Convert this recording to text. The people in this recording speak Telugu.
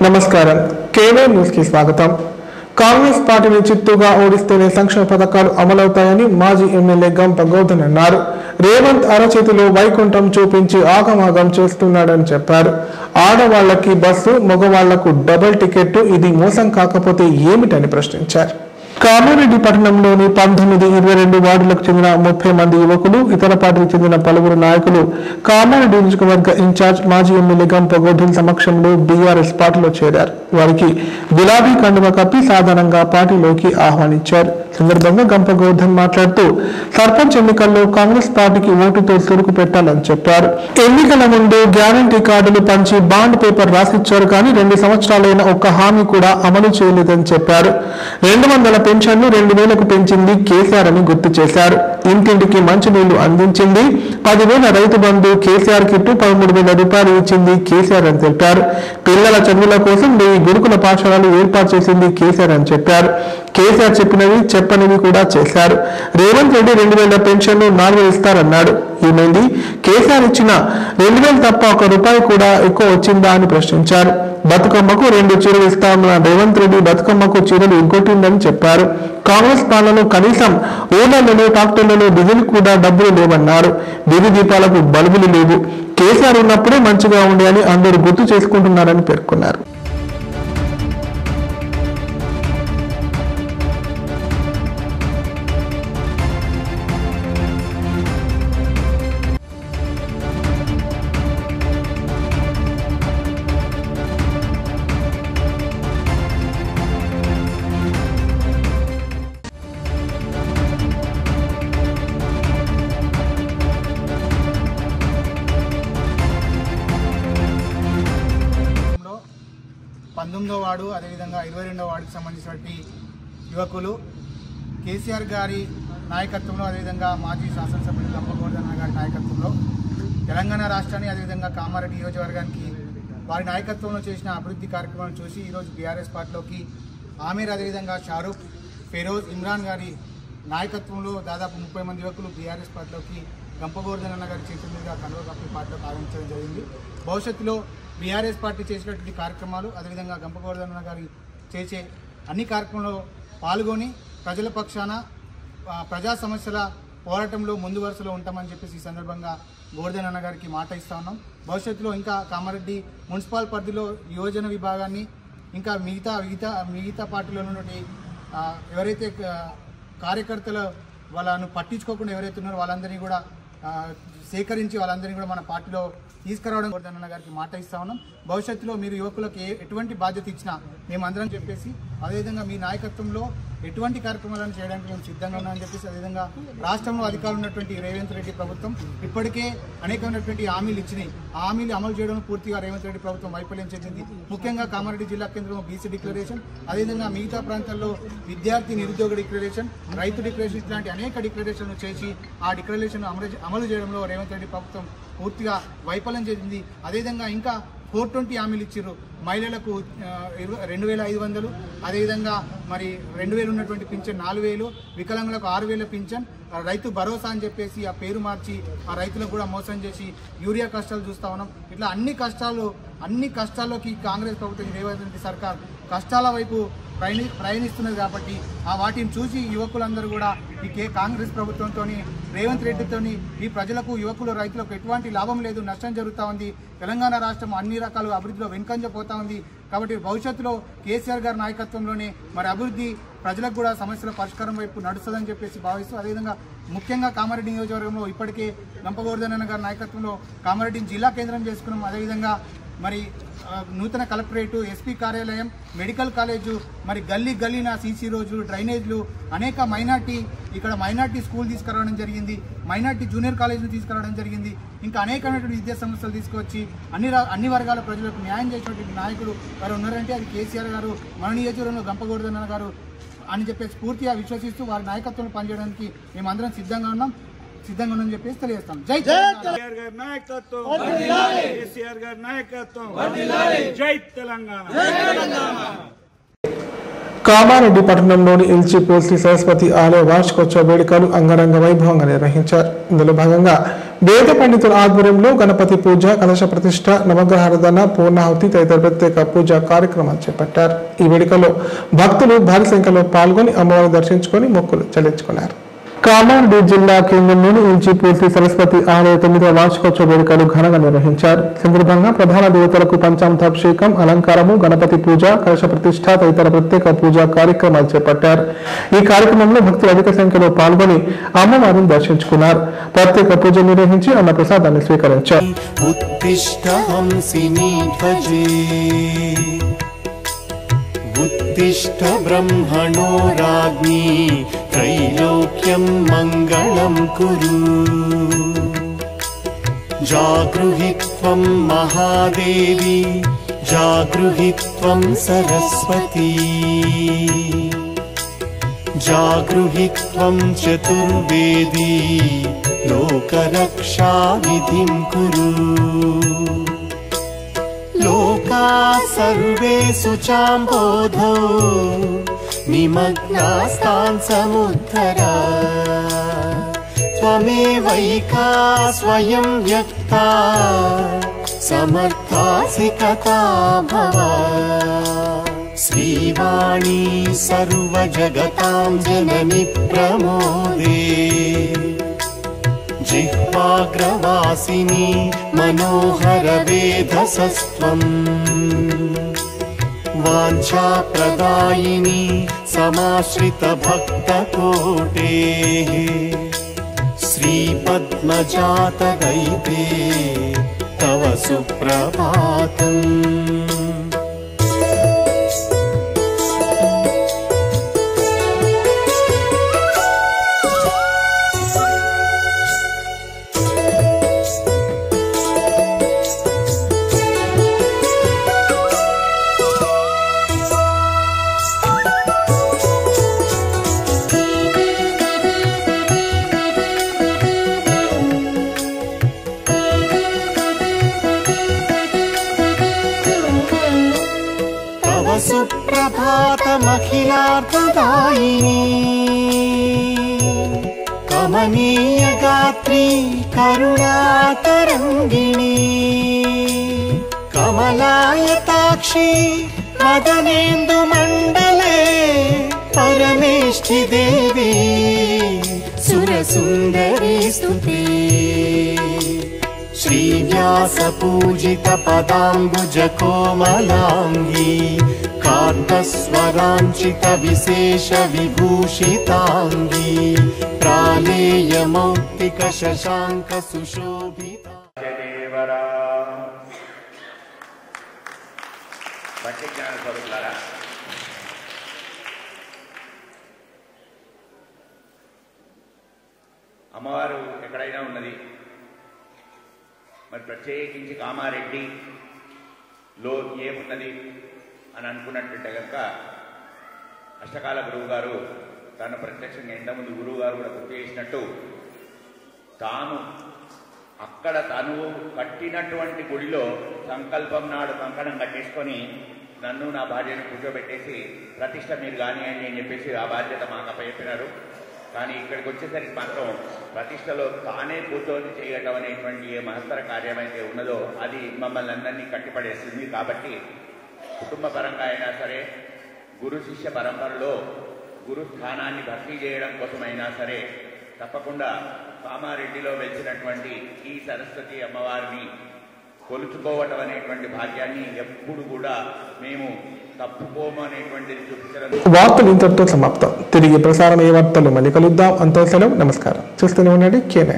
నమస్కారం కేవే న్యూస్ కి స్వాగతం। కాంగ్రెస్ పార్టీని చిత్తుగా ఓడిస్తేనే సంక్షేమ పథకాలు అమలవుతాయని మాజీ ఎమ్మెల్యే గంప గోవర్ధన్ అన్నారు। రేవంత్ అరచేతిలో వైకుంఠం చూపించి ఆగమాగం చేస్తున్నాడని చెప్పారు। ఆడవాళ్లకి బస్సు, మగవాళ్లకు డబుల్ టికెట్, ఇది మోసం కాకపోతే ఏమిటని ప్రశ్నించారు। కామారెడ్డి పట్టణంలోని 19, 22 వార్డులకు చెందిన 30 మంది యువకులు, ఇతర పార్టీలకు చెందిన పలువురు నాయకులు కామారెడ్డి నియోజకవర్గ ఇన్ఛార్జ్ మాజీ ఎమ్మెల్యే గంప గోవర్ధన్ సమక్షంలో బీఆర్ఎస్ పార్టీలో చేరారు। వారికి గులాబీ కండువ కప్పి సాధారణంగా పార్టీలోకి ఆహ్వానించారు। సందర్భంగా గంప గోవర్ధన్ మాట్లాడుతూ సర్పంచ్ ఎన్నికల్లో కాంగ్రెస్ పార్టీకి ఓటుతో సురుకు పెట్టాలని చెప్పారు। ఎన్నికల ముందు గ్యారంటీ కార్డులు పంచి బాండ్ పేపర్ రాసిచ్చారు, కానీ 2 సంవత్సరాలైన ఒక్క హామీ కూడా అమలు చేయలేదని చెప్పారు। 200 పెన్షన్లు 2000కు పెంచింది కేసీఆర్ అని గుర్తు చేశారు। ఇంటింటికి మంచినీళ్లు అందించింది 10,000 రైతు బంధు కేసీఆర్ కిట్టు 13,000 రూపాయలు ఇచ్చింది కేసీఆర్ అని తెలిపారు। పిల్లల చదువుల కోసం 1000 గురుకుల పాఠశాలలు ఏర్పాటు చేసింది కేసీఆర్ అని చెప్పారు। కేసీఆర్ చెప్పినవి చెప్పనివి కూడా చేశారు। రేవంత్ రెడ్డి 2000 పెన్షన్లు 4,000 ఇస్తారన్నాడు। ఏమైంది? కేసీఆర్ ఇచ్చిన 2000 తప్ప 1 రూపాయి కూడా ఎక్కువ వచ్చిందా అని ప్రశ్నించారు। బతుకమ్మకు 2 చీరలు ఇస్తామన్న రేవంత్ రెడ్డి బతుకమ్మకు చీరలు ఎగ్గొట్టిందని చెప్పారు। కాంగ్రెస్ పాలనలో కనీసం ఓనర్లలో, ట్రాక్టర్లలో డీజిల్ కూడా డబ్బులు లేవన్నారు। వీధి దీపాలకు బల్బులు లేవు। కేసీఆర్ ఉన్నప్పుడే మంచిగా ఉండే అని అందరూ గుర్తు చేసుకుంటున్నారని పేర్కొన్నారు। వార్డు అదేవిధంగా 22వ వార్డుకు సంబంధించినటువంటి యువకులు కేసీఆర్ గారి నాయకత్వంలో, అదేవిధంగా మాజీ శాసనసభ్యులు గంప గోవర్ధన్ గారి నాయకత్వంలో తెలంగాణ రాష్ట్రాన్ని, అదేవిధంగా కామారెడ్డి నియోజకవర్గానికి వారి నాయకత్వంలో చేసిన అభివృద్ధి కార్యక్రమాలను చూసి ఈరోజు బీఆర్ఎస్ పార్టీలోకి ఆమీర్, అదేవిధంగా షారూక్, ఫెరోజ్, ఇమ్రాన్ గారి నాయకత్వంలో దాదాపు 30 మంది యువకులు బీఆర్ఎస్ పార్టీలోకి గంప గోవర్ధన్ గారి చేతుల మీదుగా కండువ కప్పి పార్టీలోకి ఆహ్వానించడం జరిగింది। భవిష్యత్తులో బీఆర్ఎస్ పార్టీ చేసినటువంటి కార్యక్రమాలు, అదేవిధంగా గంప గోవర్ధన్ గారి చేసే అన్ని కార్యక్రమంలో పాల్గొని ప్రజల పక్షాన ప్రజా సమస్యల పోరాటంలో ముందు వరుసలో ఉంటామని చెప్పేసి ఈ సందర్భంగా గోవర్ధన్ అన్న గారికి మాట ఇస్తా ఉన్నాం। భవిష్యత్తులో ఇంకా కామారెడ్డి మున్సిపల్ పరిధిలో యువజన విభాగాన్ని, ఇంకా మిగతా పార్టీలో ఉన్నటువంటి ఎవరైతే కార్యకర్తలు వాళ్ళను పట్టించుకోకుండా ఎవరైతే ఉన్నారో వాళ్ళందరినీ కూడా సేకరించి వాళ్ళందరినీ కూడా మన పార్టీలో తీసుకురావడం గోవర్ధన్ అన్న గారికి మాట ఇస్తా ఉన్నాం। భవిష్యత్తులో మీరు యువకులకు ఎటువంటి బాధ్యత ఇచ్చినా మేమందరం చెప్పేసి, అదేవిధంగా మీ నాయకత్వంలో ఎటువంటి కార్యక్రమాలను చేయడానికి మేము సిద్ధంగా ఉన్నామని చెప్పేసి, అదేవిధంగా రాష్ట్రంలో అధికారులు ఉన్నటువంటి రేవంత్ రెడ్డి ప్రభుత్వం ఇప్పటికే అనేకమైనటువంటి హామీలు ఇచ్చినాయి। ఆ హామీలు అమలు చేయడం పూర్తిగా రేవంత్ రెడ్డి ప్రభుత్వం వైఫల్యం చెందింది। ముఖ్యంగా కామారెడ్డి జిల్లా కేంద్రంలో బీసీ డిక్లరేషన్, అదేవిధంగా మిగతా ప్రాంతాల్లో విద్యార్థి నిరుద్యోగ డిక్లరేషన్, రైతు డిక్లరేషన్ ఇలాంటి అనేక డిక్లరేషన్లు చేసి ఆ డిక్లరేషన్ అమలు చేయడంలో రేవంత్ రెడ్డి ప్రభుత్వం పూర్తిగా వైఫల్యం చెందింది। అదేవిధంగా ఇంకా 420 హామీలు ఇచ్చారు। మహిళలకు 2,500, అదేవిధంగా మరి 2,000 ఉన్నటువంటి పింఛన్ 4,000, వికలాంగులకు 6,000 పింఛన్, రైతు భరోసా అని చెప్పేసి ఆ పేరు మార్చి ఆ రైతులకు కూడా మోసం చేసి యూరియా కష్టాలు చూస్తా ఉన్నాం। ఇట్లా అన్ని కష్టాల్లోకి కాంగ్రెస్ ప్రభుత్వం, రేవంత్ రెడ్డి సర్కార్ కష్టాల వైపు ప్రయాణిస్తున్నది కాబట్టి ఆ వాటిని చూసి యువకులందరూ కూడా ఈ కాంగ్రెస్ ప్రభుత్వంతో, రేవంత్ రెడ్డితో ఈ ప్రజలకు, యువకులు, రైతులకు ఎటువంటి లాభం లేదు, నష్టం జరుగుతూ ఉంది। తెలంగాణ రాష్ట్రం అన్ని రకాల అభివృద్ధిలో వెనుకంజపోతా ఉంది। కాబట్టి భవిష్యత్తులో కేసీఆర్ గారి నాయకత్వంలోనే మరి అభివృద్ధి, ప్రజలకు కూడా సమస్యల పరిష్కారం వైపు నడుస్తుందని చెప్పేసి భావిస్తూ, అదేవిధంగా ముఖ్యంగా కామారెడ్డి నియోజకవర్గంలో ఇప్పటికే గంప గోవర్ధన్ గారి నాయకత్వంలో కామారెడ్డిని జిల్లా కేంద్రం చేసుకున్నాం। అదేవిధంగా మరి నూతన కలెక్టరేటు, ఎస్పీ కార్యాలయం, మెడికల్ కాలేజు, మరి గల్లీన సీసీ రోడ్లు, డ్రైనేజ్లు, అనేక మైనార్టీ స్కూల్ తీసుకురావడం జరిగింది, మైనార్టీ జూనియర్ కాలేజీని తీసుకురావడం జరిగింది। ఇంకా అనేకమైనటువంటి విద్యా సంస్థలు తీసుకొచ్చి అన్ని వర్గాల ప్రజలకు న్యాయం చేసినటువంటి నాయకుడు వారు ఉన్నారంటే అది కేసీఆర్ గారు, మన నియోజకవర్గంలో గంప గోవర్ధన్ గారు అని చెప్పేసి పూర్తిగా విశ్వసిస్తూ వారి నాయకత్వంలో పనిచేయడానికి మేమందరం సిద్ధంగా ఉన్నాం చెప్పేసి తెలియజేస్తాం। జై కేసీఆర్ గారి నాయకత్వం, కేసీఆర్ గారి నాయకత్వం, జై తెలంగాణ। కామారెడ్డి పట్టణంలోని ఎల్జీ పోల్సి సరస్వతి ఆలయ వార్షికోత్సవ వేడుకలు అంగరంగ వైభవంగా నిర్వహించారు। ఇందులో భాగంగా వేద పండితుల ఆధ్వర్యంలో గణపతి పూజ, కలశ ప్రతిష్ఠ, నవగ్రహారాధన, పూర్ణాహుతి తదితర ప్రత్యేక పూజా కార్యక్రమాలు చేపట్టారు. ఈ వేడుకలో భక్తులు భారీ సంఖ్యలో పాల్గొని అమ్మవారిని దర్శించుకొని మొక్కులు చెల్లించుకున్నారు. కామారెడ్డి జిల్లా కేంద్రంలోని ఇంచిపూర్తి సరస్వతి ఆలయ 9వ వార్షికోత్సవ వేడుకలు ఘనంగా నిర్వహించారు. సందర్భంగా ప్రధాన దేవతలకు పంచామృతాభిషేకం, అలంకారము, గణపతి పూజ, కలశ ప్రతిష్ఠ తదితర ప్రత్యేక పూజా కార్యక్రమాలు చేపట్టారు. ఈ కార్యక్రమంలో భక్తులు అధిక సంఖ్యలో పాల్గొని అమ్మవారిని దర్శించుకున్నారు. ప్రత్యేక పూజ నిర్వహించి అన్న ప్రసాదాన్ని స్వీకరించారు. उत्तिष्ठ ब्रह्मणो राज्ञी त्रैलोक्यं मंगलं कुरु जागृहि त्वं महादेवी जागृहि त्वं सरस्वती जागृहि त्वं चतुर्वेदी लोकरक्षा विधिं कुरु लोका सर्वे शुचाम्बोधौ निमग्नास्तान् समुद्धरा त्वमेवैका स्वयं व्यक्ता समर्थासि कथा भव श्रीवाणी सर्वजगतां जननि प्रमोदे जिह्वाग्रवासिनी मनोहर वेधसस्त्वम् वाञ्छाप्रदायिनी समाश्रित भक्तकोटेः श्रीपद्मजात दैते तव सुप्रभातम् सुप्रभातमखिलार्थदायिनी कमनीय गात्री करुणातरङ्गिणी कमलायताक्षी मदनेन्दुमण्डले परमेष्ठि देवी सुरसुन्दरी स्तुते श्रीव्यासपूजित पदाम्बुज कोमलाङ्गी कान्तस्वराञ्चित विशेष विभूषिताङ्गी प्रालेय मौक्तिक शशाङ्क सुशोभिता అమ్మవారు ఎక్కడైనా ఉన్నది. మరి ప్రత్యేకించి కామారెడ్డిలో ఏమున్నది అని అనుకున్నట్టుంటే కనుక అష్టకాల గురువు గారు తను ప్రత్యక్షంగా ఇంతకుముందు గురువు గారు కూడా గుర్తు చేసినట్టు తాను అక్కడ తను కట్టినటువంటి గుడిలో సంకల్పం నాడు కంకణం కట్టేసుకొని నన్ను నా భార్యను కూర్చోబెట్టేసి ప్రతిష్ట మీరు కానివ్వండి అని చెప్పేసి ఆ బాధ్యత మాకు అప్పచెప్పినారు. కానీ ఇక్కడికి వచ్చేసరికి మాత్రం ప్రతిష్టలో తానే కూర్చొని చేయటం అనేటువంటి ఏ మహత్తర కార్యమైతే ఉన్నదో అది మమ్మల్ని అందరినీ కట్టిపడేస్తుంది. కాబట్టి కుటుంబ పరంగా అయినా సరే, గురు శిష్య పరంపరలో గురు స్థానాన్ని భర్తీ చేయడం కోసమైనా సరే తప్పకుండా కామారెడ్డిలో వెలిసినటువంటి ఈ సరస్వతి అమ్మవారిని కొలుచుకోవటం అనేటువంటి భాగ్యాన్ని ఎప్పుడు కూడా మేము తప్పుకోము అనేటువంటిది చూపించడం. వార్తలు ఇంతటితో సమాప్తం. తిరిగి ప్రసారం ఏ వార్తలు మళ్ళీ కలుద్దాం. అంత సెలవు. నమస్కారం. చూస్తూనే ఉండండి K9.